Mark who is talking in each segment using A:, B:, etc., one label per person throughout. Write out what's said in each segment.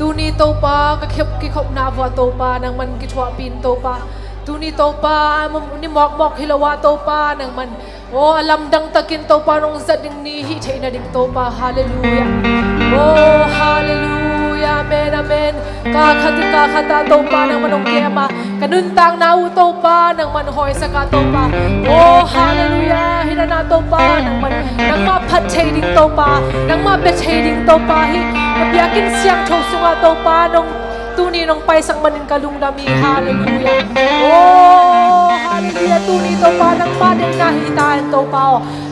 A: ตูนี่โตปาก็เข็บกิขบนาวัวโตปานังมันกิชวาปินโตปาตูนี่โตปานี่หมอกฮิลาวาโตปานังมันโอ้อลัมดังตะกินโตปานงจัดดิ่งนี้ฮิเชนะดิ่งโตปาฮาเลลูยาโอ้ฮาเลลูยาเมนอาเมนกาคาตาโตปานังมันองเกมากันุนตังนาอูโตปานังมันหอยสกาโตปาโอ้ฮาเลลูยาฮินานาโตปานังมันนังมาพัดเชดิ่งโตปานังมาเบเชดิ่งโตปาฮิมันอยากกินเสียงโชสุงาโตปานงตูนี่น้องไปสังมันกะลุงดามีฮาเลลูยาโอ้ฮาเลลูยาตูนี่โตปานังมาเดงนาฮิตาโตปา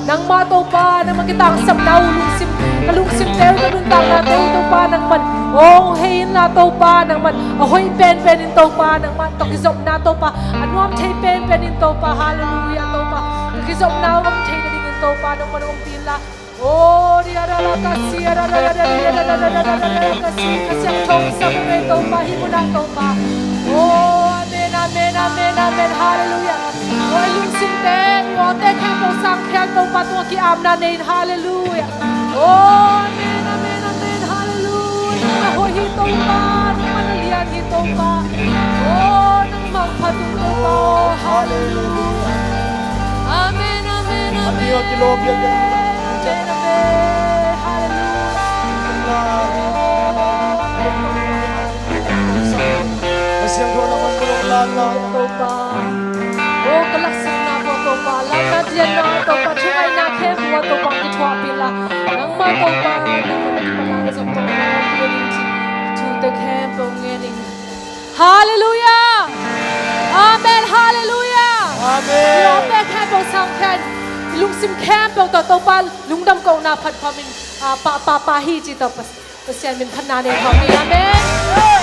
A: นังมาโตปานังมากิตังสัมดาวลุงซิมกะลุงซิมเตลกะลุงตังนาเตโตปานังมันโอ้เฮนนาโตปานังมันโอ้ยเป็นอินโตปานังมันตกิซอมนาโตปาอันวามเทเป็นอินโตปาฮาเลลูยาโตปาตกิซอมนาวามเทดิงอินโตปานังมันองตีนละโอ้ดิอาราลากาซีอาราลาดาดิอาราลาดาดากาซีกาเสียงทงสัมเรโตปาฮิมุนาโตปาโอ้อาเมนอาเมนอาเมนอาเมนฮาเลลูยาโอ้ลุงสินเตวอเตแค่โมสังแค่โตปาตัวกีอามนาเนนฮาเลลูยาโอ้อาเมนอาเมนอาเมนฮาเลลูยาโอ้ฮิโตปามันเลียนฮิโตปาโอ้นังมังพัตุโตปาฮาเลลูยาอาเมนอาเมนอาเมน
B: Siang naman po yung lahat.
A: Topa, oh kalaksan na po topa, lahat yan na topa, chukay na kebuwa topa kitwa pila, nang matopa na magpalang sa topa, to the camp of getting. Hallelujah! Amen! Hallelujah!
B: Amen!
A: Lope camp of sangken, lung sim camp of topa, lung dam ko na pat pamin, pahi jita pasyan min pat na ne kami. Amen! Amen!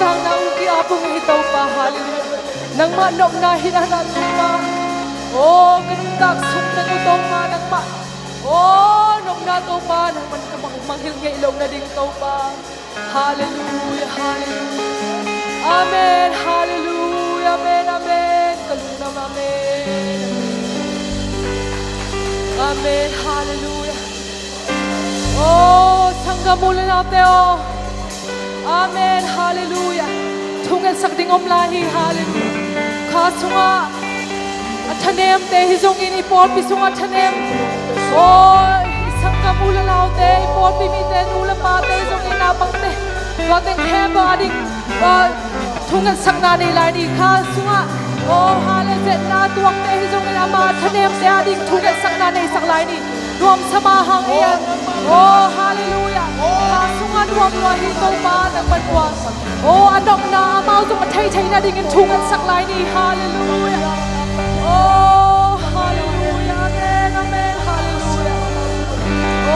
A: tang na uki apong hitaw pa hallelujah nang manok na hinanan pa oh ganun tak sum na utaw pa nang ma oh nong na to pa nang man manghil nga ilong na ding taw pa hallelujah hallelujah amen hallelujah amen amen kalunam amen amen hallelujah oh sangga mula natin oh amen hallelujah tungan sakdingom lahi hallelujah kasunga atanem te hizongin ipol pisunga atanem oh isang kamula naute ipol pimite nula mate hizongin napang te wateng heba adik tungan sakna nilai di kasunga oh hallelujah na tuwang te hizongin ama atanem te adik tungan sakna ni saklay ni rwam samahang iyan oh hallelujah kasunga rwam lahi tol pa ng banwas oh anong na amaw tumatay na dingin tungan saklay ni hallelujah oh hallelujah amen amen hallelujah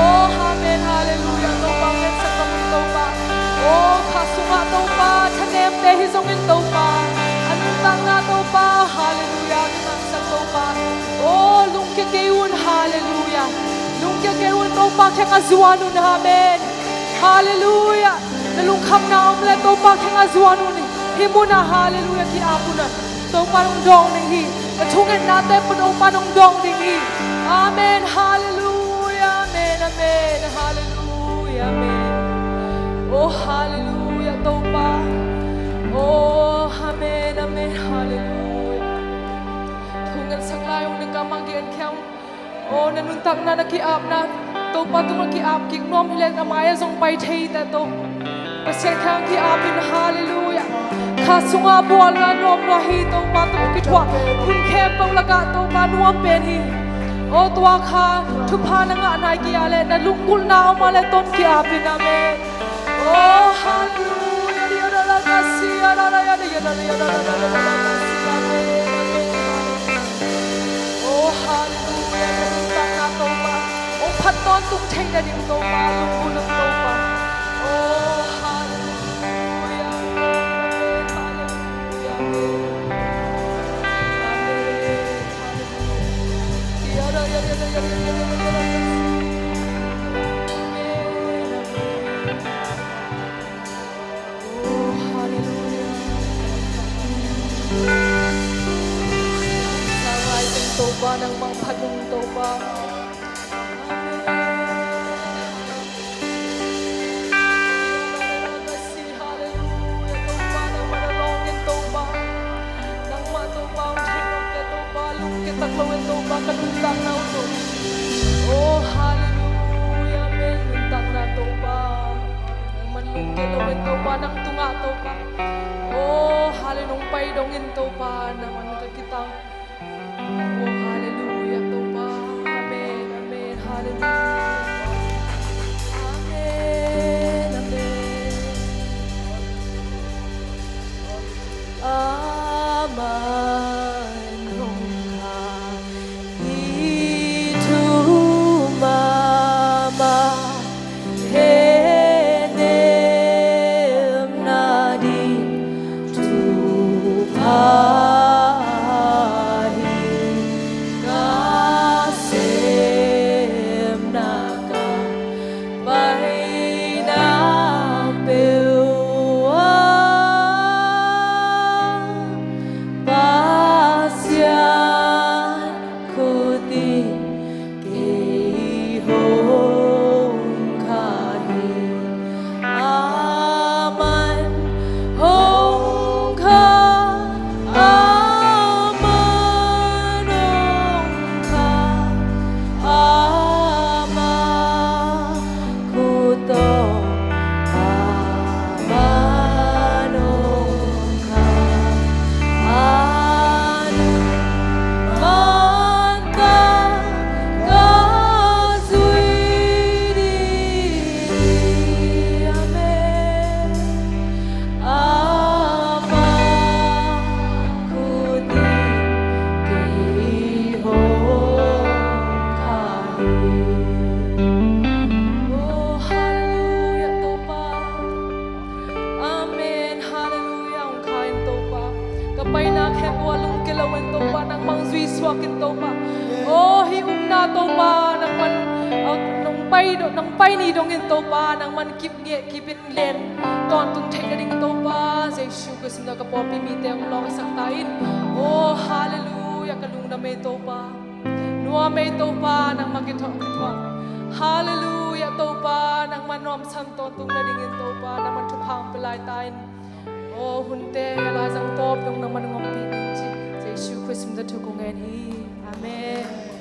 A: oh amen hallelujah tol pa men sa kami tol pa oh kasunga tol pa tanem te hizongin tol pa anong tang na tol pa hallelujah kinang sa tol pa oh lungkya kayun hallelujah lungkya kayun tol pa kaya ngazuano na amen hallelujah nalungkam na umlet tol pa kaya ngazuano ni himuna hallelujah ki apo na tol pa nung dong ning hi natungan natin po tol pa nung dong ning hi amen hallelujah amen amen hallelujah amen oh hallelujah tol pa oh amen amen hallelujah tungan saklay ng kamanggian kayang oh nanuntak na nakiap na tol pa itong nakiap kiknom hilet amaya zong pai thay ta tol pasyan kayang kiapin hallelujah kasunga buwal na nom lahi tol pa itong kitwa kun kepang laga tol pa nuwang penhi oh tuwa ka tupa na nga anay kiyale na lungkul na umale ton kiapin namin oh hallelujah yadalagasi yadalagasi oh hallelujah nanuntak na tol pa oh paton tung chay na din tol pa lungkulang tol pa oh hallelujah hallelujah toba ng mga padung toba hallelujah toba ng manalongin toba ng matoba ang sinong ka toba lungkit ang lawin toba kanuntang na uto oh hallelujah amen nuntang na toba ang manlungkit lawin toba ng tunga toba oh hallelujah paidongin toba ng managkakitang oh, hallelujah, toba. Amen, amen, hallelujah. Amen, amen. Aman hongka itu mama henem nadi tupa กินโตปาโอ้ฮิอุมนาโตปานางมันนองไปนี่ดงกินโตปานางมันกิบเงะกิบินเลนตอนตุนเทกดิ่งโตปาเจชูก็สิมดากระปอปีมีเตมลองสักตาอินโอ้ฮาเลลูยากะลุงนะเมโตปานัวเมโตปานางมากิทอกิทวาฮาเลลูยาโตปานางมันนอมสันตอนตุงนะดิ่งโตปานางมันทุพามเปลายตาอินโอ้หุ่นเตลาจังตอบตรงนางมันงอมปีนจิเจชูคริสต์มาสทุกงานฮีอาเมน